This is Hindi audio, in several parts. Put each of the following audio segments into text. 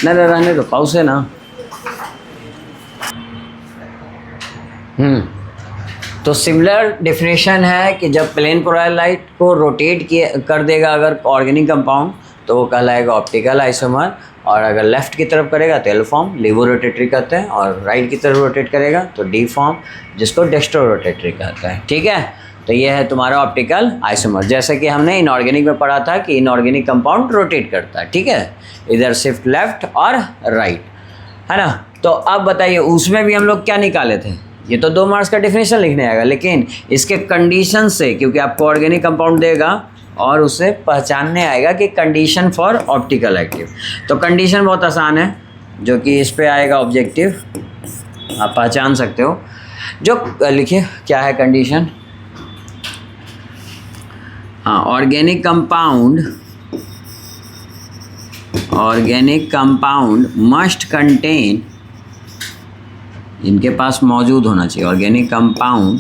ना रहने दो, पाउस है ना। तो सिमिलर डेफिनेशन है कि जब प्लेन पोलराइट को रोटेट किए कर देगा अगर ऑर्गेनिक कंपाउंड तो वो कहलाएगा ऑप्टिकल आइसोमर, और अगर लेफ्ट की तरफ करेगा तो एल फॉर्म लेवो रोटेटरी कहते हैं, और राइट की तरफ रोटेट करेगा तो डी फॉर्म जिसको डेक्स्ट्रो रोटेटरी कहते हैं। ठीक है, तो ये है तुम्हारा ऑप्टिकल आइसोमर। जैसे कि हमने इनऑर्गेनिक में पढ़ा था कि इनऑर्गेनिक कंपाउंड रोटेट करता है, ठीक है, इधर शिफ्ट लेफ्ट और राइट, है ना। तो अब बताइए उसमें भी हम लोग क्या निकाले थे, ये तो 2 मार्क्स का डेफिनेशन लिखने आएगा, लेकिन इसके कंडीशन से, क्योंकि आपको ऑर्गेनिक कंपाउंड देगा और उसे पहचानने आएगा कि कंडीशन फॉर ऑप्टिकल एक्टिव। तो कंडीशन बहुत आसान है, जो कि इस पे आएगा ऑब्जेक्टिव, आप पहचान सकते हो। जो लिखिए क्या है कंडीशन। हाँ, ऑर्गेनिक कंपाउंड मस्ट कंटेन, इनके पास मौजूद होना चाहिए, ऑर्गेनिक कंपाउंड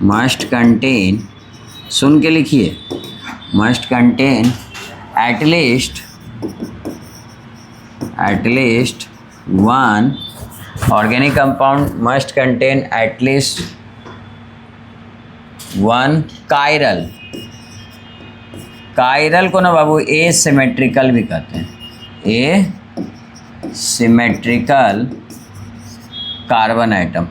मस्ट कंटेन, सुन के लिखिए, must contain at least one, organic compound must contain at least one chiral. Chiral को ना बाबू ए सिमेट्रिकल भी कहते हैं, ए सिमेट्रिकल कार्बन एटम।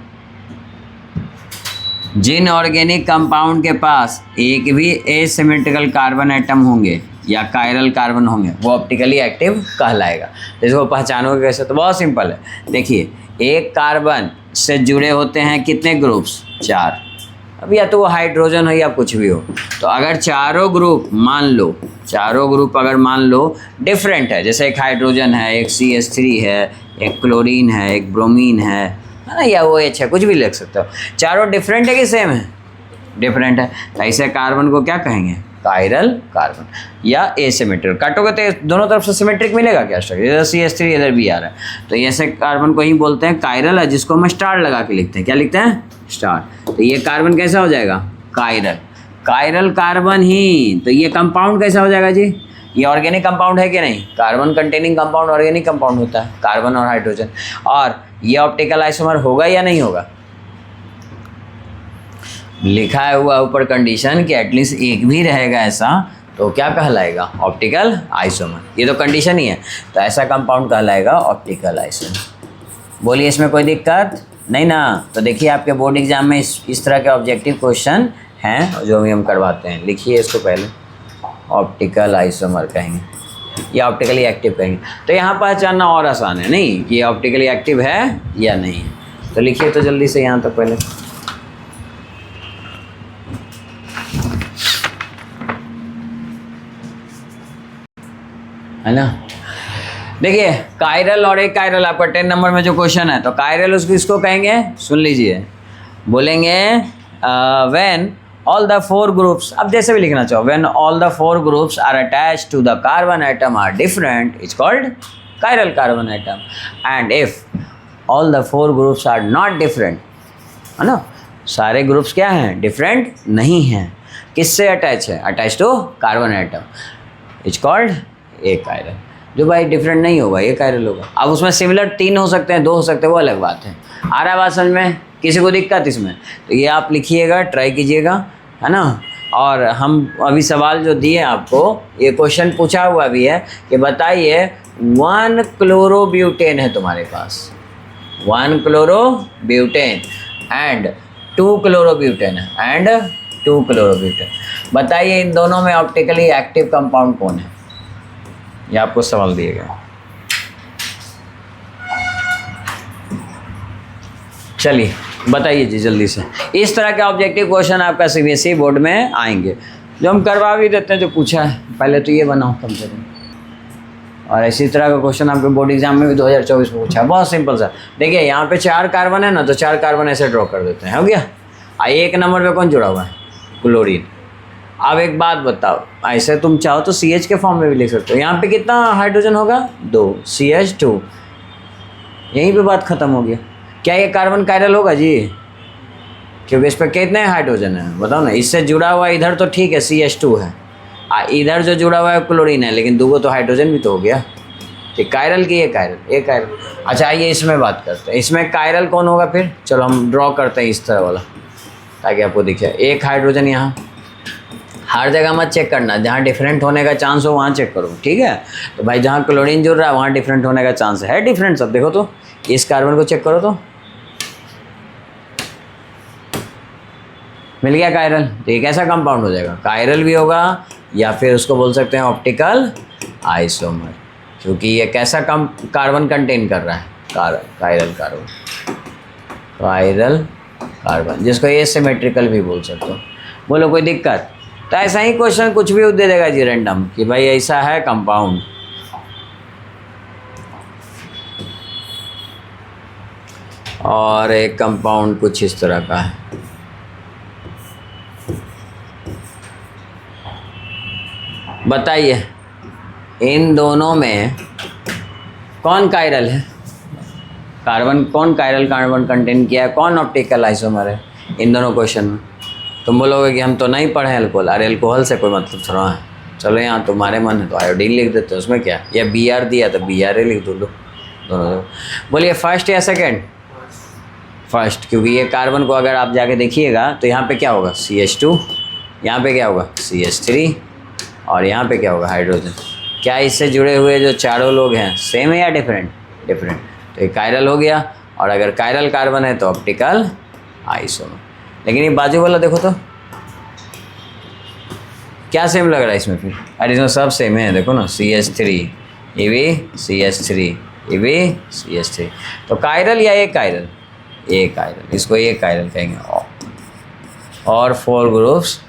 जिन ऑर्गेनिक कंपाउंड के पास एक भी एसिमेट्रिकल कार्बन एटम होंगे या कायरल कार्बन होंगे वो ऑप्टिकली एक्टिव कहलाएगा। इसको पहचानोगे कैसे, तो बहुत सिंपल है। देखिए, एक कार्बन से जुड़े होते हैं कितने ग्रुप्स, 4। अब या तो वो हाइड्रोजन हो या कुछ भी हो, तो अगर चारों ग्रुप अगर मान लो डिफरेंट है, जैसे एक हाइड्रोजन है, एक CH3 है, एक क्लोरीन है, एक ब्रोमीन है ना, या वो OH है, कुछ भी लिख सकते हो। चारों डिफरेंट है कि सेम है, डिफरेंट है, तो ऐसे कार्बन को क्या कहेंगे, कायरल कार्बन या एसिमेट्रिकल। काटोगे तो दोनों तरफ से सिमेट्रिक मिलेगा क्या स्ट्रक्चर, इधर CH3 इधर भी आ रहा है, तो ऐसे कार्बन को ही बोलते हैं कायरल है, जिसको हम स्टार लगा के लिखते हैं। क्या लिखते हैं, स्टार। तो ये कार्बन कैसा हो जाएगा, कायरल कार्बन ही। तो ये कंपाउंड कैसा हो जाएगा जी, ये ऑर्गेनिक कंपाउंड है कि नहीं, carbon containing compound organic compound होता है, कार्बन और हाइड्रोजन। और ये ऑप्टिकल आइसोमर होगा या नहीं होगा, लिखा है हुआ ऊपर कंडीशन कि एटलीस्ट एक भी रहेगा ऐसा, तो क्या कहलाएगा, ऑप्टिकल आइसोमर। ये तो कंडीशन ही है, तो ऐसा कंपाउंड कहलाएगा ऑप्टिकल आइसोमर। बोलिए इसमें कोई दिक्कत नहीं ना। तो देखिए आपके बोर्ड एग्जाम में इस तरह के ऑब्जेक्टिव क्वेश्चन हैं जो भी हम करवाते हैं। लिखिए इसको पहले, ऑप्टिकल आइसोमर कहेंगे या ऑप्टिकली एक्टिव कहेंगे। तो यहाँ पहचानना और आसान है नहीं कि ये ऑप्टिकली एक्टिव है या नहीं है। तो लिखिए तो जल्दी से यहाँ तक पहले। है ना, देखिए कायरल और एक कायरल आपका 10 नंबर में जो क्वेश्चन है, तो कायरल उसको इसको कहेंगे, सुन लीजिए, बोलेंगे व्हेन ऑल द 4 ग्रुप्स, अब जैसे भी लिखना चाहो, when all the 4 groups are attached to the carbon atom are different it's called chiral carbon atom, and if all the 4 groups are not different, है ना, सारे ग्रुप्स क्या हैं, डिफरेंट नहीं हैं, किससे अटैच है, attach to carbon atom, it's called a chiral. जो भाई डिफरेंट नहीं होगा ये कायरल होगा। अब उसमें सिमिलर 3 हो सकते हैं, 2 हो सकते हैं, वो अलग बात है। आ रहा बात समझ में, किसी को दिक्कत इसमें, तो ये आप लिखिएगा, ट्राई कीजिएगा, है ना। और हम अभी सवाल जो दिए आपको, ये क्वेश्चन पूछा हुआ भी है कि बताइए 1 क्लोरोब्यूटेन है तुम्हारे पास, 1 क्लोरोब्यूटेन एंड 2 क्लोरोब्यूटेन है, एंड 2 क्लोरोब्यूटेन, बताइए इन दोनों में ऑप्टिकली एक्टिव कंपाउंड कौन है, ये आपको सवाल दिए गए। चलिए बताइए जी जल्दी से। इस तरह के ऑब्जेक्टिव क्वेश्चन आपका CBSE बोर्ड में आएंगे, जो हम करवा भी देते हैं, जो पूछा है पहले तो ये बनाओ कम से कम। और इसी तरह का क्वेश्चन आपके बोर्ड एग्जाम में भी 2024 में पूछा है, बहुत सिंपल सा। देखिए यहाँ पे 4 कार्बन है ना, तो 4 कार्बन ऐसे ड्रॉ कर देते हैं, हो गया। 1 नंबर पे कौन जुड़ा हुआ है, क्लोरीन। अब एक बात बताओ, ऐसे तुम चाहो तो CH के फॉर्म में भी लिख सकते हो। यहाँ पे कितना हाइड्रोजन होगा, 2, CH2, यहीं पे बात खत्म हो गया। क्या ये कार्बन कायरल होगा जी, क्योंकि इस पर कितने हाइड्रोजन है बताओ ना। इससे जुड़ा हुआ इधर तो ठीक है CH2 है, इधर जो जुड़ा हुआ है क्लोरीन है, लेकिन 2 तो हाइड्रोजन भी तो हो गया, ठीक, कायरल की ये कायरल, ये कायरल। अच्छा आइए इसमें बात करते हैं, इसमें कायरल कौन होगा फिर, चलो हम ड्रॉ करते हैं इस तरह वाला ताकि आपको दिखे। एक हाइड्रोजन यहाँ, हर जगह मत चेक करना, जहाँ डिफरेंट होने का चांस हो वहाँ चेक करो, ठीक है। तो भाई जहाँ क्लोरीन जुड़ रहा है वहाँ डिफरेंट होने का चांस है, डिफरेंट सब देखो तो, इस कार्बन को चेक करो तो मिल गया कायरल। तो ये कैसा कंपाउंड हो जाएगा, कायरल भी होगा या फिर उसको बोल सकते हैं ऑप्टिकल आइसोमर, क्योंकि ये कैसा कार्बन कंटेन कर रहा है, कायरल कार्बन, कायरल कार्बन, जिसको ये सिमेट्रिकल भी बोल सकते हो। बोलो कोई दिक्कत, तो ऐसा ही क्वेश्चन कुछ भी दे देगा जी रैंडम कि भाई ऐसा है कंपाउंड, और एक कंपाउंड कुछ इस तरह का है। बताइए इन दोनों में कौन कायरल है, कार्बन कौन कायरल कार्बन कंटेन किया है, कौन ऑप्टिकल आइसोमर है इन दोनों क्वेश्चन में। तुम बोलोगे कि हम तो नहीं पढ़े अल्कोहल, अरे अल्कोहल से कोई मतलब थोड़ा है, चलो यहाँ तुम्हारे मन है तो आयोडीन लिख देते, उसमें क्या, या बी आर दिया तो बी आर ए लिख दो, दोनों। बोलिए फर्स्ट या सेकेंड, फर्स्ट, क्योंकि ये कार्बन को अगर आप जाके देखिएगा तो यहाँ पे क्या होगा CH2, यहाँ पे क्या होगा CH3, और यहाँ पे क्या होगा हाइड्रोजन। क्या इससे जुड़े हुए जो चारों लोग हैं सेम है या डिफरेंट, डिफरेंट, तो ये कायरल हो गया। और अगर कायरल कार्बन है तो ऑप्टिकल आइसोमर। लेकिन ये बाजू वाला देखो तो क्या सेम लग रहा है इसमें फिर, अरे इसमें सब सेम है, देखो ना CH3, ये भी CH3, ये भी CH3, तो कायरल या ये कायरल, ये कायरल, इसको ये कायरल कहेंगे। और 4 groups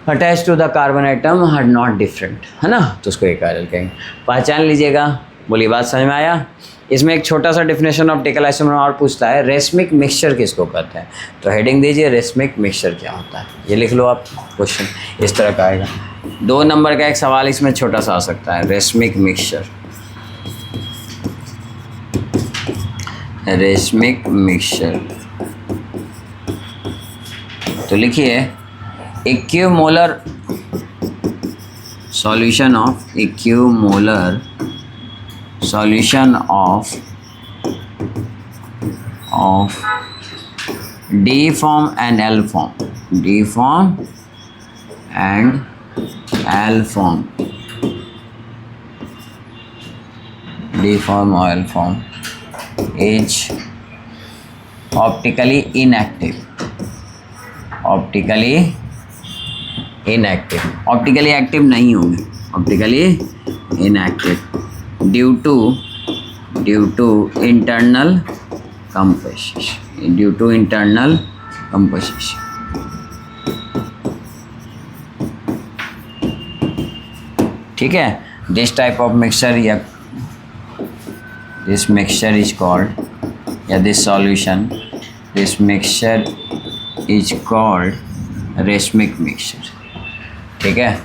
attach to the carbon atom are not different, है ना, तो उसको एक कायरल कहेंगे। पहचान लीजिएगा। बोलिए बात समझ में आया। इसमें एक छोटा सा डेफिनेशन ऑप्टिकल आइसोमर और पूछता है, रेशमिक मिक्सचर किसको कहते हैं, तो हेडिंग दीजिए रेशमिक मिक्सचर क्या होता है, ये लिख लो आप, क्वेश्चन इस तरह का आएगा। 2 नंबर का एक सवाल इसमें छोटा सा आ सकता है, रेशमिक मिक्सचर, रेशमिक मिक्सचर, तो लिखिए equimolar solution of, equimolar solution of D form and L form, D form and L form, D form or L form is optically inactive, optically inactive, optically active नहीं होंगे, optically inactive due to internal composition, due to internal composition। ठीक है, this type of mixture या this mixture is called, या this solution, this mixture is called racemic mixture। ठीक है,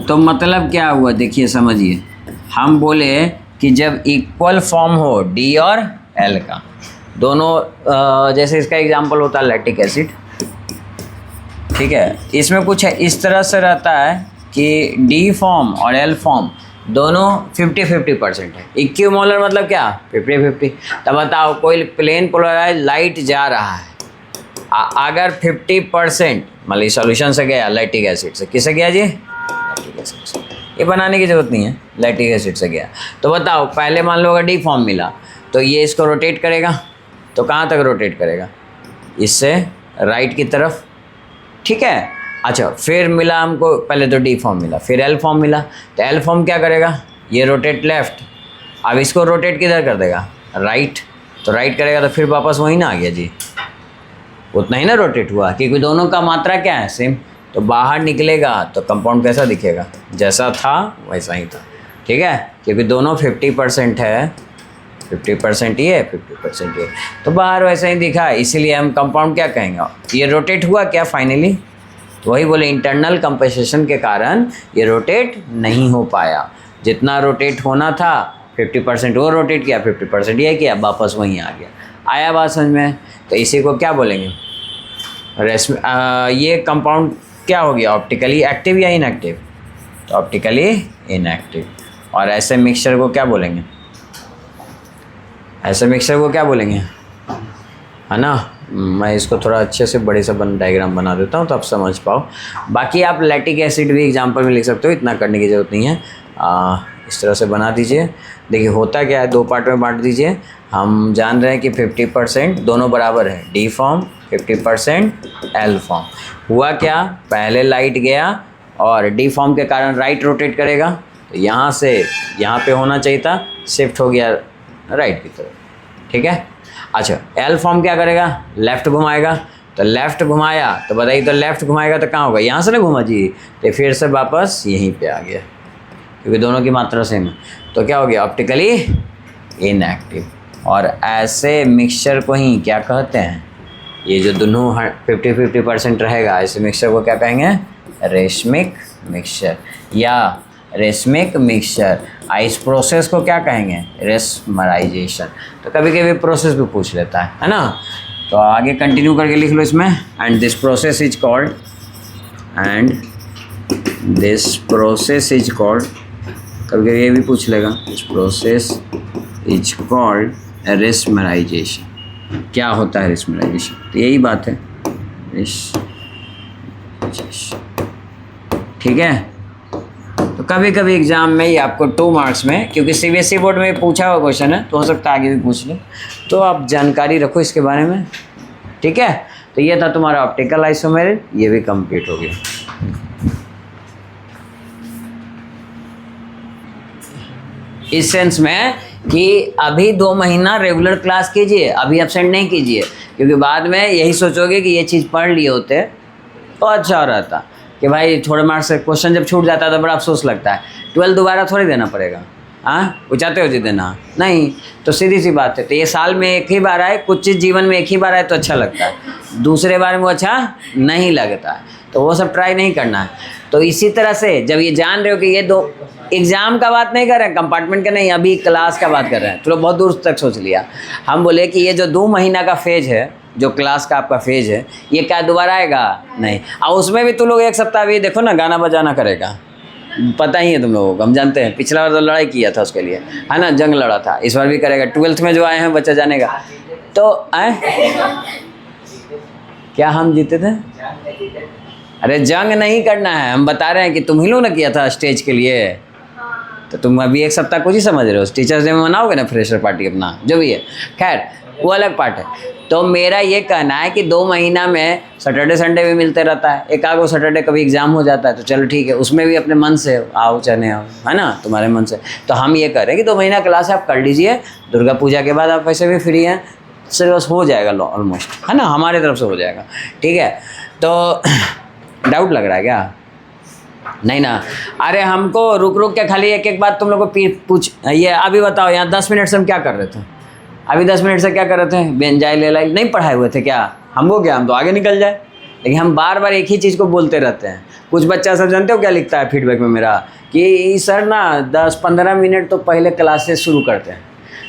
तो मतलब क्या हुआ देखिए समझिए, हम बोले कि जब इक्वल फॉर्म हो D और L का, दोनों जैसे इसका एग्जांपल होता है लैक्टिक एसिड, ठीक है, इसमें कुछ है इस तरह से रहता है कि D फॉर्म और L फॉर्म दोनों 50-50% है। इक्विमोलर मतलब क्या, 50-50। तब बताओ कोई प्लेन पोलराइज लाइट जा रहा है, अगर 50% मतलब सॉल्यूशन से गया लैक्टिक एसिड से, किससे गया जी, ये बनाने की जरूरत नहीं है, लैक्टिक एसिड से गया, तो बताओ पहले मान लो अगर D फॉर्म मिला तो ये इसको रोटेट करेगा, तो कहाँ तक रोटेट करेगा, इससे राइट की तरफ, ठीक है। अच्छा फिर मिला हमको, पहले तो D फॉर्म मिला, फिर L फॉर्म मिला, तो L फॉर्म क्या करेगा, ये रोटेट लेफ्ट, अब इसको रोटेट किधर कर देगा, राइट, तो राइट करेगा तो फिर वापस वही ना आ गया जी, उतना ही ना रोटेट हुआ, क्योंकि दोनों का मात्रा क्या है सेम, तो बाहर निकलेगा तो कंपाउंड कैसा दिखेगा, जैसा था वैसा ही था, ठीक है, क्योंकि दोनों 50% है, 50% ये 50% ये, तो बाहर वैसा ही दिखा, इसीलिए हम कंपाउंड क्या कहेंगे, ये रोटेट हुआ क्या फाइनली, तो वही बोले इंटरनल कंपनसेशन के कारण ये रोटेट नहीं हो पाया, जितना रोटेट होना था 50% वो रोटेट किया, 50% ये किया, वापस वहीं आ गया। आया बात समझ में, तो इसी को क्या बोलेंगे, ये कंपाउंड क्या हो गया, ऑप्टिकली एक्टिव या इनएक्टिव, तो ऑप्टिकली इनएक्टिव। और ऐसे मिक्सचर को क्या बोलेंगे, ऐसे मिक्सचर को क्या बोलेंगे, है ना। मैं इसको थोड़ा अच्छे से बड़े सा डायग्राम बना देता हूँ तो आप समझ पाओ। बाकी आप लैक्टिक एसिड भी एग्जाम्पल में लिख सकते हो, इतना करने की ज़रूरत नहीं है। इस तरह से बना दीजिए। देखिए होता क्या है, दो पार्ट में बांट दीजिए। हम जान रहे हैं कि 50% दोनों बराबर है, डी फॉर्म 50% एल फॉर्म। हुआ क्या, पहले लाइट गया और डी फॉर्म के कारण राइट रोटेट करेगा, तो यहाँ से यहाँ पे होना चाहिए था, शिफ्ट हो गया राइट की तरफ, ठीक है। अच्छा, एल फॉर्म क्या करेगा, लेफ़्ट घुमाएगा, तो लेफ़्ट घुमाया तो बताइए, तो लेफ़्ट घुमाएगा तो कहाँ होगा, यहाँ से ना घुमा जी, तो फिर से वापस यहीं पे आ गया, क्योंकि दोनों की मात्रा सेम है। तो क्या हो गया, ऑप्टिकली इनएक्टिव। और ऐसे मिक्सचर को ही क्या कहते हैं, ये जो दोनों 50-50% रहेगा, ऐसे मिक्सचर को क्या कहेंगे, रेशमिक मिक्सचर या रेशमिक मिक्सचर। इस प्रोसेस को क्या कहेंगे, रेस्मराइजेशन। तो कभी कभी प्रोसेस भी पूछ लेता है ना। तो आगे कंटिन्यू करके लिख लो इसमें, and this process is called, and this process is called, कभी कभी ये भी पूछ लेगा, दिस प्रोसेस इज कॉल्ड रेस्मराइजेशन। क्या होता है रेस्मराइजेशन, तो यही बात है, ठीक है। तो कभी कभी एग्जाम में ही आपको 2 मार्क्स में, क्योंकि सीबीएसई बोर्ड में पूछा हुआ क्वेश्चन है, तो हो सकता है आगे भी पूछ ले, तो आप जानकारी रखो इसके बारे में, ठीक है। तो ये था तुम्हारा ऑप्टिकल आइसोमेर, ये भी कंप्लीट हो गया। इस सेंस में कि अभी 2 महीना रेगुलर क्लास कीजिए, अभी एब्सेंट नहीं कीजिए, क्योंकि बाद में यही सोचोगे कि ये चीज़ पढ़ लिए होते तो अच्छा हो रहता, कि भाई थोड़े मार्क्स से क्वेश्चन जब छूट जाता है तो बड़ा अफसोस लगता है। 12 दोबारा थोड़ी देना पड़ेगा, हाँ, वो चाहते हो जी देना नहीं, तो सीधी सी बात है। तो ये साल में एक ही बार आए, कुछ चीज़ जीवन में एक ही बार आए तो अच्छा लगता है, दूसरे बार में वो अच्छा नहीं लगता है, तो वो सब ट्राई नहीं करना है। तो इसी तरह से जब ये जान रहे हो कि ये 2 एग्ज़ाम का बात नहीं कर रहे हैं, कंपार्टमेंट का नहीं, अभी क्लास का बात कर रहे हैं, चलो बहुत दूर तक सोच लिया। हम बोले कि ये जो 2 महीना का फेज है, जो क्लास का आपका फेज है, ये क्या दोबारा आएगा, नहीं। और उसमें भी तुम लोग 1 सप्ताह भी देखो ना, गाना बजाना करेगा, पता ही है तुम लोगों को, हम जानते हैं, पिछला बार तो लड़ाई किया था उसके लिए, है ना, जंग लड़ा था, इस बार भी करेगा। 12th में जो आए हैं बच्चा जानेगा, तो क्या हम जीते थे, अरे जंग नहीं करना है, हम बता रहे हैं कि तुम ही लोग ने किया था स्टेज के लिए, तो तुम अभी 1 सप्ताह कुछ ही समझ रहे हो। टीचर्स डे में मनाओगे ना फ्रेशर पार्टी अपना, जो भी है, खैर वो अलग पार्ट है। तो मेरा ये कहना है कि 2 महीना में सैटरडे संडे भी मिलते रहता है, एक आगो सैटरडे कभी एग्जाम हो जाता है, तो चलो ठीक है, उसमें भी अपने मन से आओ चले आओ, है ना, तुम्हारे मन से। तो हम ये कह रहे हैं कि 2 महीना क्लास आप कर लीजिए, दुर्गा पूजा के बाद आप वैसे भी फ्री हैं, सिलेबस हो जाएगा ऑलमोस्ट, है ना, हमारे तरफ से हो जाएगा, ठीक है। तो डाउट लग रहा है क्या, नहीं ना, अरे हमको रुक रुक के खाली एक एक बात तुम लोग को पूछ, ये अभी बताओ, यहाँ 10 मिनट से हम क्या कर रहे थे, अभी 10 मिनट से क्या कर रहे थे, बेंजाइल लेलाइल नहीं पढ़ाए हुए थे क्या हमको, क्या हम तो आगे निकल जाए, लेकिन हम बार बार एक ही चीज़ को बोलते रहते हैं। कुछ बच्चा सब जानते हो क्या लिखता है फीडबैक में मेरा, कि सर ना 10-15 मिनट तो पहले क्लासेस शुरू करते हैं,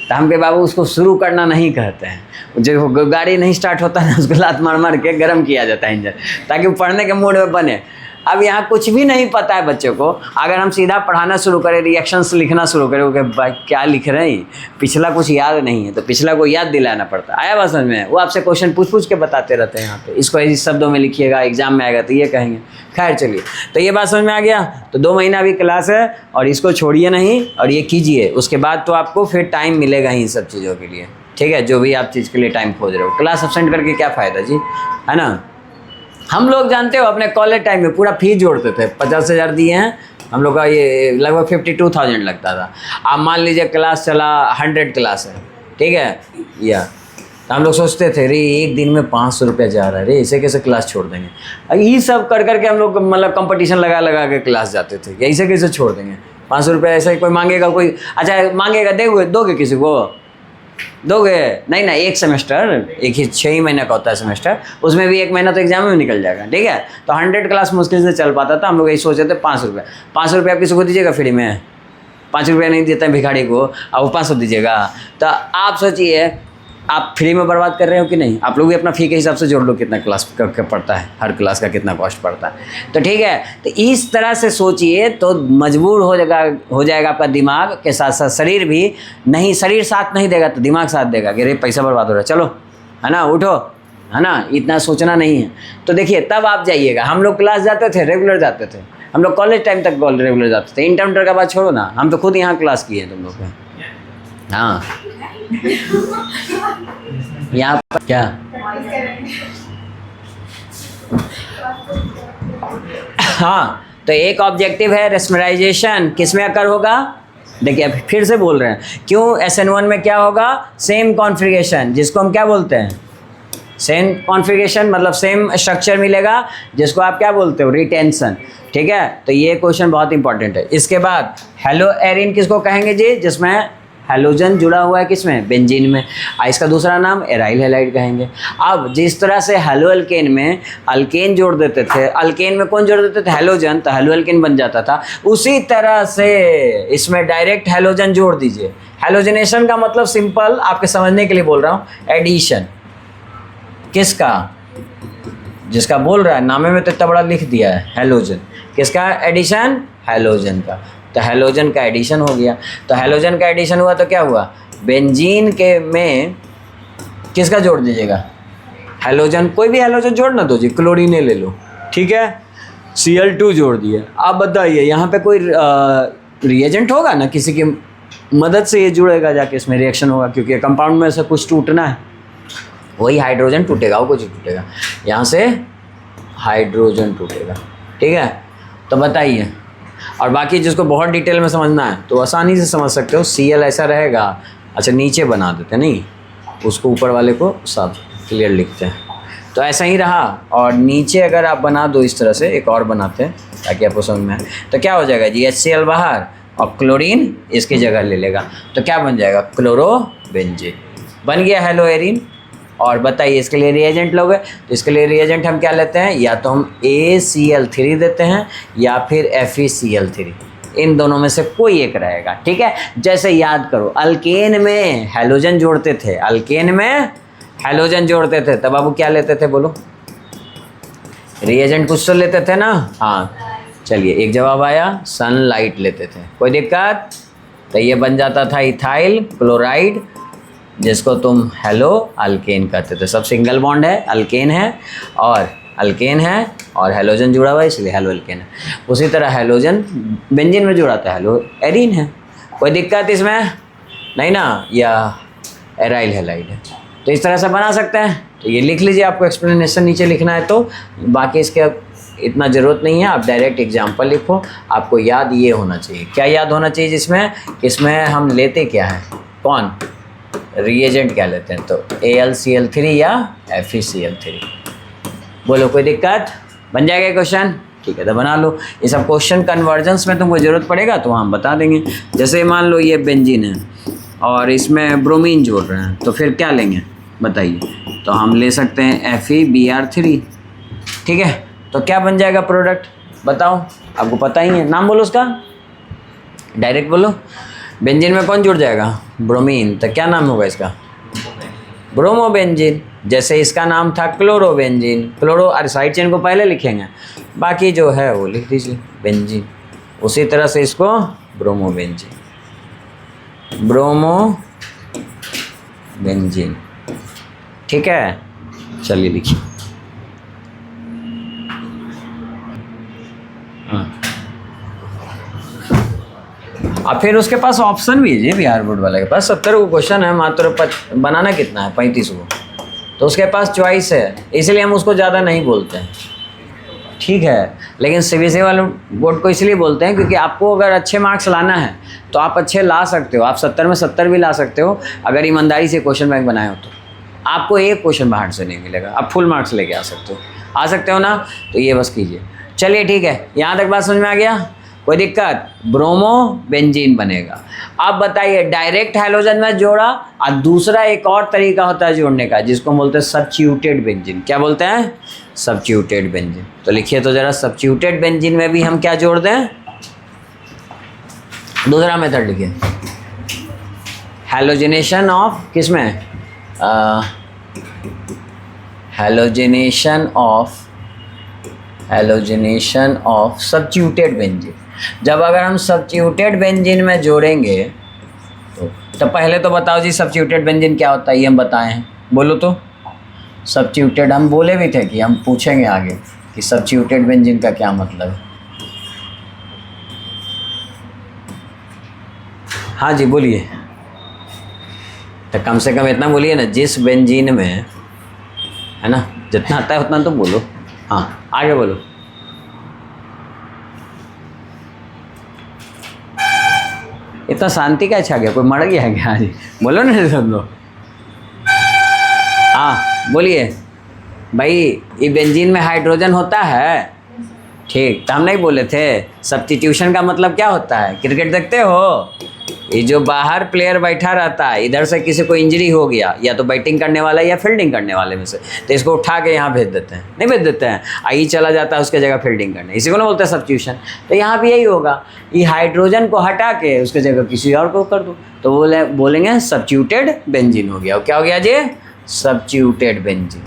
तो हम के बाबू उसको शुरू करना नहीं कहते हैं, जब गाड़ी नहीं स्टार्ट होता है उसको लात मार मार के गर्म किया जाता है इंजन, ताकि वो पढ़ने के मूड में बने। अब यहाँ कुछ भी नहीं पता है बच्चों को, अगर हम सीधा पढ़ाना शुरू करें, रिएक्शंस लिखना शुरू करें कि भाई क्या लिख रहे हैं, पिछला कुछ याद नहीं है, तो पिछला को याद दिलाना पड़ता है। आया बात समझ में, वो आपसे क्वेश्चन पूछ पूछ के बताते रहते हैं यहाँ पे, इसको इस शब्दों में लिखिएगा, एग्जाम में आएगा तो ये कहेंगे। खैर चलिए, तो ये बात समझ में आ गया। तो 2 महीना अभी क्लास है और इसको छोड़िए नहीं और ये कीजिए, उसके बाद तो आपको फिर टाइम मिलेगा ही इन सब चीज़ों के लिए, ठीक है, जो भी आप चीज़ के लिए टाइम खोज रहे हो। क्लास एब्सेंट करके क्या फ़ायदा जी, है ना। हम लोग जानते हो अपने कॉलेज टाइम में पूरा फीस जोड़ते थे, 50,000 दिए हैं हम लोग का, ये लगभग 52,000 लगता था। आप मान लीजिए क्लास चला 100 क्लास है, ठीक है, या तो हम लोग सोचते थे रे एक दिन में 500 रुपया जा रहा है रे, इसे कैसे क्लास छोड़ देंगे। ये सब कर करके हम लोग मतलब कंपटीशन लगा लगा के क्लास जाते थे, ऐसे कैसे छोड़ देंगे 500 रुपया, ऐसा कोई मांगेगा, कोई अच्छा मांगेगा, दोगे किसी को, दोगे नहीं ना। एक सेमेस्टर, एक ही 6 ही महीने का होता है सेमेस्टर, उसमें भी 1 महीना तो एग्जाम में निकल जाएगा, ठीक है। तो 100 क्लास मुश्किल से चल पाता था, हम लोग यही सोचे थे 500 रुपये। 500 रुपये आप किसी को दीजिएगा फ्री में, 5 रुपये नहीं देता है भिखारी को, अब 500 दीजिएगा। तो आप सोचिए आप फ्री में बर्बाद कर रहे हो कि नहीं? आप लोग भी अपना फ़ी के हिसाब से जोड़ लो कितना क्लास का पड़ता है, हर क्लास का कितना कॉस्ट पड़ता है। तो ठीक है, तो इस तरह से सोचिए तो मजबूर हो जाएगा आपका दिमाग के साथ साथ शरीर भी। नहीं, शरीर साथ नहीं देगा तो दिमाग साथ देगा कि अरे पैसा बर्बाद हो रहा है, चलो है ना, उठो, है ना, इतना सोचना नहीं है। तो देखिए तब आप जाइएगा। हम लोग क्लास जाते थे, रेगुलर जाते थे, हम लोग कॉलेज टाइम तक रेगुलर जाते थे। इंटर का बात छोड़ो ना, हम तो खुद यहाँ क्लास किए हैं तुम लोग का। हाँ, यहाँ पर क्या हाँ, तो एक ऑब्जेक्टिव है रेस्मराइजेशन, किसमें अकर होगा? देखिए फिर से बोल रहे हैं, क्यों SN1 में क्या होगा? सेम कॉन्फ़िगरेशन, जिसको हम क्या बोलते हैं? सेम कॉन्फ़िगरेशन मतलब सेम स्ट्रक्चर मिलेगा, जिसको आप क्या बोलते हो? रिटेंशन। ठीक है, तो ये क्वेश्चन बहुत इंपॉर्टेंट है। इसके बाद हेलो एरिन किसको कहेंगे जी? जिसमें हैलोजन जुड़ा हुआ है, किसमें? बेंजीन में। इसका दूसरा नाम एराइल हैलाइड कहेंगे। अब जिस तरह से हेलो अल्केन में अल्केन जोड़ देते थे, अल्केन में कौन जोड़ देते थे? हैलोजन, तो हेलो अल्केन बन जाता था। उसी तरह से इसमें डायरेक्ट हैलोजन जोड़ दीजिए। हैलोजनेशन का मतलब सिंपल आपके समझने के लिए बोल रहा हूँ, एडिशन। किसका? जिसका बोल रहा है, नामे में तो इतना बड़ा लिख दिया है हैलोजन। किसका एडिशन? हैलोजन का। तो हैलोजन का एडिशन हो गया। तो हैलोजन का एडिशन हुआ तो क्या हुआ? बेंजीन के में किसका जोड़ दीजिएगा? हैलोजन। कोई भी हैलोजन जोड़ना दो जी, क्लोरीन ले लो, ठीक है, Cl2 जोड़ दिए। आप बताइए यहाँ पे कोई रिएजेंट होगा ना, किसी की मदद से ये जुड़ेगा, जाके इसमें रिएक्शन होगा, क्योंकि कंपाउंड में से कुछ टूटना है, वही हाइड्रोजन टूटेगा, वो कुछ टूटेगा, यहाँ से हाइड्रोजन टूटेगा। ठीक है, तो बताइए। और बाकी जिसको बहुत डिटेल में समझना है तो आसानी से समझ सकते हो। Cl ऐसा रहेगा, अच्छा नीचे बना देते नहीं, उसको ऊपर वाले को सब क्लियर लिखते हैं, तो ऐसा ही रहा। और नीचे अगर आप बना दो इस तरह से, एक और बनाते हैं ताकि आपको समझ में आए, तो क्या हो जाएगा जी? HCl बाहर और क्लोरीन इसकी जगह ले लेगा, तो क्या बन जाएगा? क्लोरोबेंजीन बन गया हेलो एरिन। और बताइए इसके लिए रिएजेंट लोगे, तो इसके लिए रिएजेंट हम क्या लेते हैं? या तो हम ACl3 देते हैं या फिर FeCl3, इन दोनों में से कोई एक रहेगा। ठीक है, जैसे याद करो, अल्केन में हैलोजन जोड़ते थे, अल्केन में हैलोजन जोड़ते थे, तब बाबू क्या लेते थे बोलो? रिएजेंट कुछ तो लेते थे ना। हाँ, चलिए एक जवाब आया, सनलाइट लेते थे। कोई दिक्कत? तो ये बन जाता था इथाइल क्लोराइड, जिसको तुम हेलो अल्केन कहते थे। सब सिंगल बॉन्ड है, अल्केन है और हैलोजन जुड़ा हुआ है, इसलिए हेलो अल्केन है। उसी तरह हैलोजन बेंजीन में जुड़ा था, हेलो एरिन है। कोई दिक्कत इसमें नहीं ना, या एराइल हैलाइड है। तो इस तरह से बना सकते हैं। तो ये लिख लीजिए, आपको एक्सप्लेनेशन नीचे लिखना है, तो बाकी इसके इतना ज़रूरत नहीं है, आप डायरेक्ट एग्जाम्पल लिखो। आपको याद ये होना चाहिए, क्या याद होना चाहिए जिसमें? इसमें हम लेते क्या है? कौन रिएजेंट क्या लेते हैं? तो AlCl3 या FeCl3। बोलो कोई दिक्कत? बन जाएगा क्वेश्चन? ठीक है, तो बना लो। ये सब क्वेश्चन कन्वर्जेंस में तुमको ज़रूरत पड़ेगा तो हम बता देंगे। जैसे मान लो ये बेंजीन है और इसमें ब्रोमीन जोड़ रहे हैं, तो फिर क्या लेंगे बताइए? तो हम ले सकते हैं FeBr3। ठीक है, तो क्या बन जाएगा प्रोडक्ट बताओ? आपको पता ही है, नाम बोलो उसका, डायरेक्ट बोलो। बेंजीन में कौन जुड़ जाएगा? ब्रोमीन। तो क्या नाम होगा इसका? ब्रोमोबेंजीन। जैसे इसका नाम था क्लोरोबेंजीन, क्लोरो और साइड चेन को पहले लिखेंगे, बाकी जो है वो लिख दीजिए बेंजीन। उसी तरह से इसको ब्रोमोबेंजीन, ब्रोमोबेंजीन। ठीक है, चलिए लिखिए। अब फिर उसके पास ऑप्शन भी है जी, बिहार बोर्ड वाले के पास 70 को क्वेश्चन है, मात्र बनाना कितना है? 35 को। तो उसके पास चॉइस है, इसलिए हम उसको ज़्यादा नहीं बोलते हैं। ठीक है, लेकिन CBSE वाले बोर्ड को इसलिए बोलते हैं क्योंकि आपको अगर अच्छे मार्क्स लाना है तो आप अच्छे ला सकते हो। आप 70 में 70 भी ला सकते हो अगर ईमानदारी से क्वेश्चन बैंक बनाए हो तो। आपको एक क्वेश्चन बाहर से नहीं मिलेगा, आप फुल मार्क्स लेके आ सकते हो ना। तो ये बस कीजिए। चलिए ठीक है, यहाँ तक बात समझ में आ गया? कोई दिक्कत? ब्रोमोबेंजीन बनेगा। अब बताइए, डायरेक्ट हैलोजन में जोड़ा और दूसरा एक और तरीका होता है जोड़ने का, जिसको बोलते हैं सब्स्टिट्यूटेड बेंजीन। क्या बोलते हैं? Substituted benzene. तो लिखिए तो जरा, सब्स्टिट्यूटेड बेंजीन में भी हम क्या जोड़ दें? दूसरा मेथड लिखिए, हैलोजिनेशन ऑफ किसमें? Halogenation of substituted benzene. जब अगर हम सब्स्टिट्यूटेड बेंजीन में जोड़ेंगे तो पहले तो बताओ जी सब्स्टिट्यूटेड बेंजीन क्या होता है, ये हम बताए हैं, बोलो तो। सब्स्टिट्यूटेड हम बोले भी थे कि हम पूछेंगे आगे कि सब्स्टिट्यूटेड बेंजीन का क्या मतलब है। हाँ जी बोलिए, तो कम से कम इतना बोलिए ना, जिस बेंजीन में, है ना, जितना आता है उतना तो बोलो। हाँ आगे बोलो। इतना शांति का अच्छा गया, कोई मर गया है क्या? जी बोलो ना सब लोग। हाँ बोलिए भाई, ये बेंजीन में हाइड्रोजन होता है, ठीक। तो हम नहीं बोले थे सब्स्टिट्यूशन का मतलब क्या होता है? क्रिकेट देखते हो, ये जो बाहर प्लेयर बैठा रहता है, इधर से किसी को इंजरी हो गया, या तो बैटिंग करने वाला या फील्डिंग करने वाले में से, तो इसको उठा के यहाँ भेज देते हैं, नहीं भेज देते हैं, आई चला जाता है उसके जगह फील्डिंग करने, इसी को ना बोलते हैं सब्स्टिट्यूशन। तो यहाँ भी यही होगा, ये हाइड्रोजन को हटा के उसके जगह किसी और को कर दो, तो बोलेंगे सब्स्टिट्यूटेड बेंजीन हो गया। क्या हो गया जी? Substituted benzene.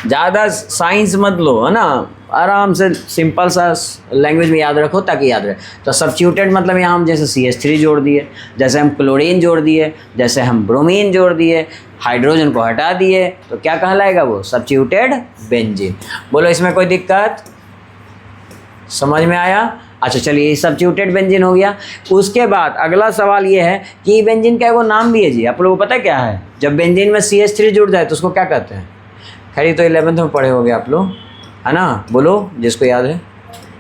ज़्यादा साइंस मत लो, है ना, आराम से सिंपल सा लैंग्वेज में याद रखो ताकि याद रहे। तो सब्स्टिट्यूटेड मतलब यहाँ हम जैसे CH3 जोड़ दिए, जैसे हम क्लोरीन जोड़ दिए, जैसे हम ब्रोमीन जोड़ दिए, हाइड्रोजन को हटा दिए, तो क्या कहलाएगा वो? Substituted benzene. बोलो इसमें कोई दिक्कत? समझ में आया? अच्छा चलिए, सब्स्टिट्यूटेड बेंजीन हो गया। उसके बाद अगला सवाल ये है कि बेंजीन का वो नाम भी है जी, आप लोगों को पता क्या है? जब बेंजीन में CH3 जुड़ जाए तो उसको क्या कहते हैं? खैर तो 11th में पढ़े होंगे आप लोग, है ना, बोलो जिसको याद है।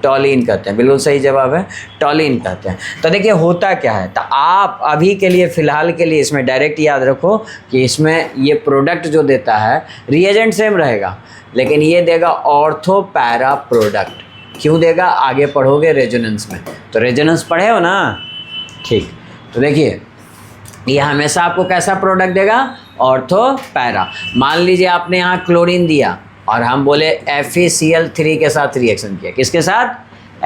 टॉलिन कहते हैं, बिल्कुल सही जवाब है, टॉलिन कहते हैं। तो देखिए होता क्या है, तो आप अभी के लिए फ़िलहाल के लिए इसमें डायरेक्ट याद रखो कि इसमें ये प्रोडक्ट जो देता है, रिएजेंट सेम रहेगा, लेकिन ये देगा ऑर्थो पैरा प्रोडक्ट। क्यों देगा? आगे पढ़ोगे रेजोनेंस में, तो रेजोनेंस पढ़े हो ना, ठीक। तो देखिए ये हमेशा आपको कैसा प्रोडक्ट देगा? Ortho para. मान लीजिए आपने यहाँ क्लोरीन दिया और हम बोले FeCl3 के साथ रिएक्शन किया, किसके साथ?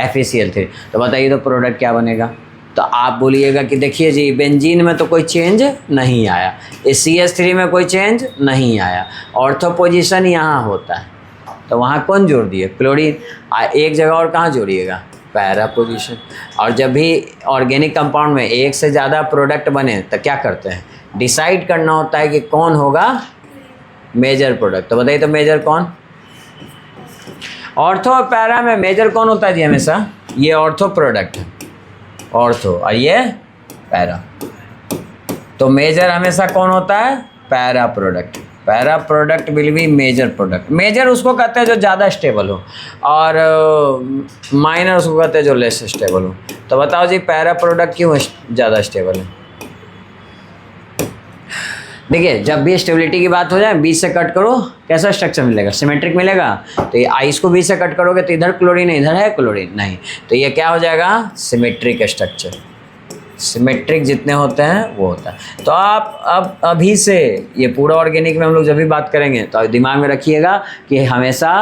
FeCl3, तो बताइए तो प्रोडक्ट क्या बनेगा? तो आप बोलिएगा कि देखिए जी बेंजीन में तो कोई चेंज नहीं आया, इस CH3 में कोई चेंज नहीं आया, ऑर्थो पोजीशन यहाँ होता है, तो वहाँ कौन जोड़ दिए? क्लोरीन। एक जगह और कहाँ जोड़िएगा? Para position. और जब भी ऑर्गेनिक कंपाउंड में एक से ज़्यादा प्रोडक्ट बने तो क्या करते हैं? डिसाइड करना होता है कि कौन होगा मेजर प्रोडक्ट। तो बताइए तो मेजर कौन? ऑर्थो और पैरा में मेजर कौन होता है जी? हमेशा ये ऑर्थो प्रोडक्ट है, ऑर्थो, और ये पैरा। तो मेजर हमेशा कौन होता है? Para product. Para product will be major product. Major उसको कहते हैं जो ज़्यादा स्टेबल हो, और माइनर उसको कहते हैं जो लेस स्टेबल हो। तो बताओ जी पैरा प्रोडक्ट क्यों ज़्यादा स्टेबल है? देखिए जब भी स्टेबिलिटी की बात हो जाए, बीच से कट करो, कैसा स्ट्रक्चर मिलेगा? सिमेट्रिक मिलेगा। तो ये आइस को बीच से कट करोगे तो इधर क्लोरीन है, इधर है क्लोरीन नहीं, तो ये क्या हो जाएगा? Symmetric structure. सिमेट्रिक जितने होते हैं वो होता है। तो आप अब अभी से ये पूरा ऑर्गेनिक में हम लोग जब भी बात करेंगे तो दिमाग में रखिएगा कि हमेशा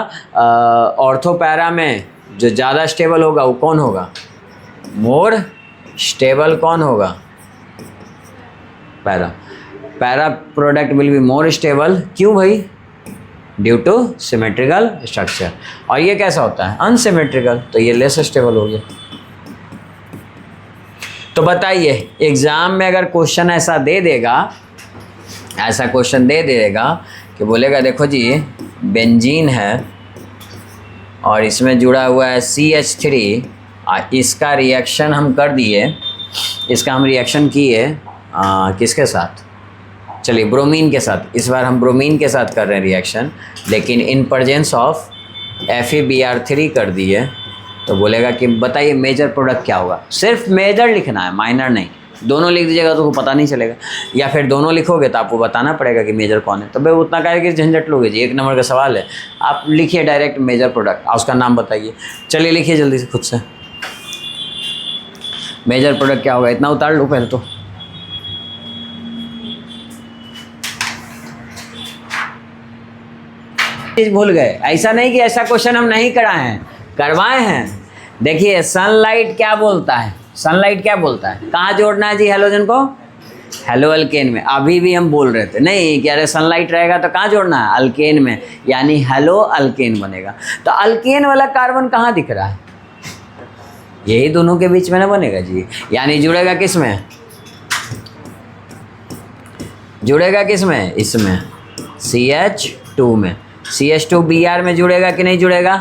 ऑर्थो पैरा में जो ज़्यादा स्टेबल होगा वो कौन होगा? मोर स्टेबल कौन होगा? Para. Para product will be more stable. क्यों भाई? Due two symmetrical structure. और ये कैसा होता है? अनसिमेट्रिकल, तो ये लेस स्टेबल हो गया। तो बताइए एग्ज़ाम में अगर क्वेश्चन ऐसा दे देगा, ऐसा क्वेश्चन दे देगा कि बोलेगा देखो जी बेंजीन है और इसमें जुड़ा हुआ है CH3, इसका रिएक्शन हम कर दिए, इसका हम रिएक्शन किए किसके साथ? चलिए ब्रोमीन के साथ। इस बार हम ब्रोमीन के साथ कर रहे हैं रिएक्शन, लेकिन इन प्रेजेंस ऑफ FeBr3 कर दिए, तो बोलेगा कि बताइए मेजर प्रोडक्ट क्या होगा? सिर्फ मेजर लिखना है, माइनर नहीं। दोनों लिख दीजिएगा तो पता नहीं चलेगा, या फिर दोनों लिखोगे तो आपको बताना पड़ेगा कि मेजर कौन है। तो भाई उतना काहे कि झंझट लोगे जी, 1 नंबर का सवाल है। आप लिखिए डायरेक्ट मेजर प्रोडक्ट और उसका नाम बताइए। चलिए लिखिए जल्दी से खुद से, मेजर प्रोडक्ट क्या होगा? इतना उतार लो पहले तो। भूल गए? ऐसा नहीं कि ऐसा क्वेश्चन हम नहीं कराए हैं, करवाए हैं। देखिए सनलाइट क्या बोलता है? सनलाइट क्या बोलता है? कहाँ जोड़ना है जी हैलोजन को? हेलो अल्केन में अभी भी हम बोल रहे थे नहीं कि अरे सनलाइट रहेगा तो कहाँ जोड़ना है, अल्केन में, यानी हेलो अल्केन बनेगा। तो अल्केन वाला कार्बन कहाँ दिख रहा है, यही दोनों के बीच में ना बनेगा जी, यानी जुड़ेगा किस में, जुड़ेगा किस में, इसमें CH2 में, CH2Br में जुड़ेगा कि नहीं जुड़ेगा,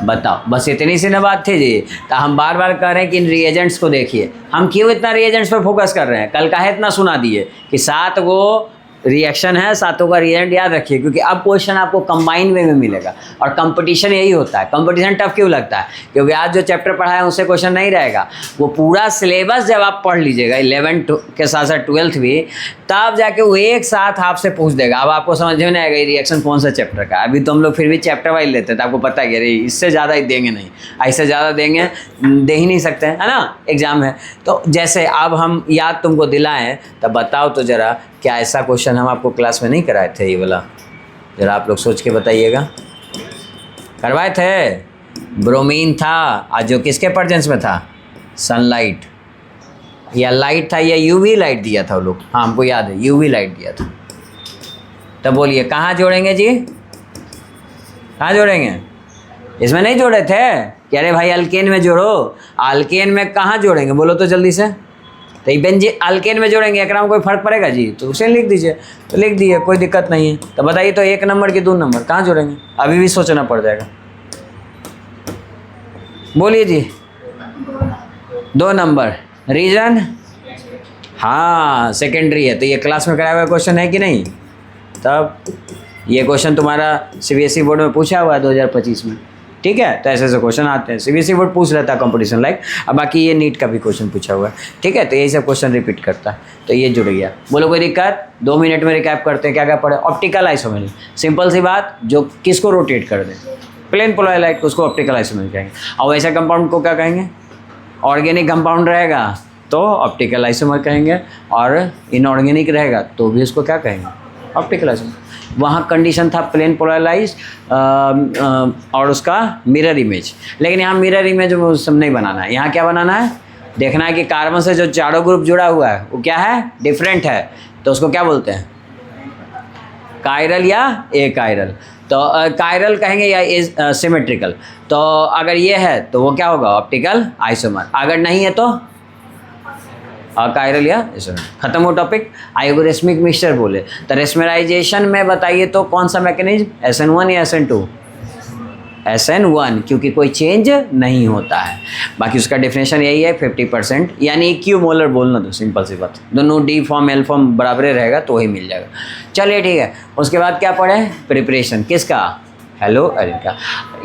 बताओ। बस इतनी सी ना बात थी जी। तो हम बार बार कह रहे हैं कि इन रिएजेंट्स को देखिए, हम क्यों इतना रिएजेंट्स पर फोकस कर रहे हैं, कल का है इतना सुना दिए कि 7 वो रिएक्शन है, 7 का रिएजेंट याद रखिए, क्योंकि अब क्वेश्चन आपको कंबाइन वे में मिलेगा। और कंपटीशन यही होता है। कंपटीशन टफ क्यों लगता है, क्योंकि आज जो चैप्टर पढ़ा है उससे क्वेश्चन नहीं रहेगा, वो पूरा सिलेबस जब आप पढ़ लीजिएगा 11 के साथ साथ 12th भी, तब जाके वो एक साथ आपसे पूछ देगा। अब आपको समझ में नहीं आएगा ये रिएक्शन कौन सा चैप्टर का। अभी तो हम लोग फिर भी चैप्टर वाइज लेते हैं, तो आपको पता है कि अरे इससे ज़्यादा ही देंगे नहीं, ऐसे ज़्यादा देंगे दे ही नहीं सकते हैं, है ना, एग्जाम है। तो जैसे अब हम याद तुमको दिलाएं, तब बताओ तो ज़रा, क्या ऐसा क्वेश्चन हम आपको क्लास में नहीं कराए थे, ये वाला ज़रा आप लोग सोच के बताइएगा। करवाए थे, ब्रोमीन था, आज जो किसके प्रेजेंस में था, सनलाइट या लाइट था, या यूवी लाइट दिया था वो लोग, हाँ हमको याद है यूवी लाइट दिया था। तब बोलिए कहाँ जोड़ेंगे जी, कहाँ जोड़ेंगे, इसमें नहीं जोड़े थे, कह रहे भाई अल्केन में जोड़ो, अल्केन में कहाँ जोड़ेंगे बोलो तो जल्दी से। तो ये बेंजीन अल्केन में जोड़ेंगे, एकरा में कोई फर्क पड़ेगा जी, तो उसे लिख दीजिए, तो लिख दिए, कोई दिक्कत नहीं है। तो बताइए तो 1 नंबर की 2 नंबर कहाँ जोड़ेंगे, अभी भी सोचना पड़ जाएगा, बोलिए जी। 2 नंबर, रीजन, हाँ सेकेंडरी है, तो ये क्लास में कराया हुआ क्वेश्चन है कि नहीं। तब ये क्वेश्चन तुम्हारा CBSE बोर्ड में पूछा हुआ है 2025 में, ठीक है। तो ऐसे ऐसे क्वेश्चन आते हैं, CBSE बोर्ड पूछ रहता है कंपटीशन लाइक। अब बाकी ये नीट का भी क्वेश्चन पूछा हुआ है, ठीक है। तो यही सब क्वेश्चन रिपीट करता है, तो ये जुड़ गया। बोलो कोई दिक्कत, 2 मिनट में रिकैप करते हैं क्या क्या पढ़े। ऑप्टिकल आइसोमेरी, सिंपल सी बात, जो किसको रोटेट कर दे, प्लेन पोलर लाइट को, उसको ऑप्टिकल आइसोमेरी कहेंगे। और वैसा कंपाउंड को क्या कहेंगे, ऑर्गेनिक कंपाउंड रहेगा तो ऑप्टिकल आइसोमर कहेंगे, और इनऑर्गेनिक रहेगा तो भी उसको क्या कहेंगे, ऑप्टिकल आइसोमर। वहाँ कंडीशन था प्लेन पोलराइज और उसका मिरर इमेज, लेकिन यहाँ मिरर इमेज वो सब नहीं बनाना है। यहाँ क्या बनाना है, देखना है कि कार्बन से जो चारों ग्रुप जुड़ा हुआ है वो क्या है, डिफरेंट है, तो उसको क्या बोलते हैं, कायरल या ए कायरल। तो कायरल कहेंगे या सिमेट्रिकल। तो अगर ये है तो वो क्या होगा, ऑप्टिकल आइसोमर। अगर नहीं है तो कायरल या आइसोमर। खत्म हो टॉपिक। आयोगोरेस्मिक मिक्सचर बोले तो रेस्मेराइजेशन में बताइए तो कौन सा मैकेनिज्म, SN1 या SN2, SN1, क्योंकि कोई चेंज नहीं होता है। बाकी उसका डेफिनेशन यही है 50%, यानी इक्विमोलर बोलना, तो सिंपल सी बात, दोनों D फॉर्म L फॉर्म बराबर रहेगा तो वही मिल जाएगा। चलिए ठीक है। उसके बाद क्या पढ़े, प्रिपरेशन किसका, हेलो अरेन का।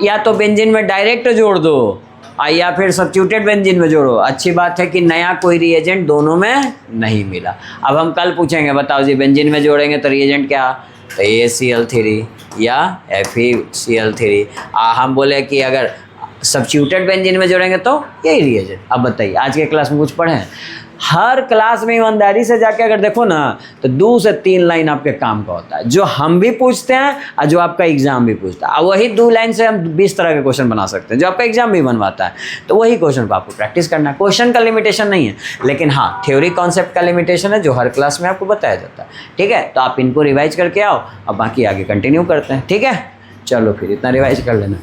या तो बेंजीन में डायरेक्ट जोड़ दो या फिर सब्स्टिट्यूटेड बेंजीन में जोड़ो। अच्छी बात है कि नया कोई रिएजेंट दोनों में नहीं मिला। अब हम कल पूछेंगे, बताओ जी बेंजीन में जोड़ेंगे तो रिएजेंट क्या, तो ACl3 या FeCl3। हम बोले कि अगर सब्स्टिट्यूटेड बेंजीन में जोड़ेंगे तो यही रिएजेंट। अब बताइए आज के क्लास में कुछ पढ़े हैं, हर क्लास में ईमानदारी से जाके अगर देखो ना तो 2 से 3 लाइन आपके काम का होता है, जो हम भी पूछते हैं और जो आपका एग्जाम भी पूछता है। वही 2 लाइन से हम 20 तरह के क्वेश्चन बना सकते हैं, जो आपका एग्जाम भी बनवाता है। तो वही क्वेश्चन को आपको प्रैक्टिस करना है। क्वेश्चन का लिमिटेशन नहीं है, लेकिन हाँ थ्योरी कॉन्सेप्ट का लिमिटेशन है, जो हर क्लास में आपको बताया जाता है, ठीक है। तो आप इनको रिवाइज करके आओ, अब बाकी आगे कंटिन्यू करते हैं, ठीक है। चलो फिर इतना रिवाइज कर लेना।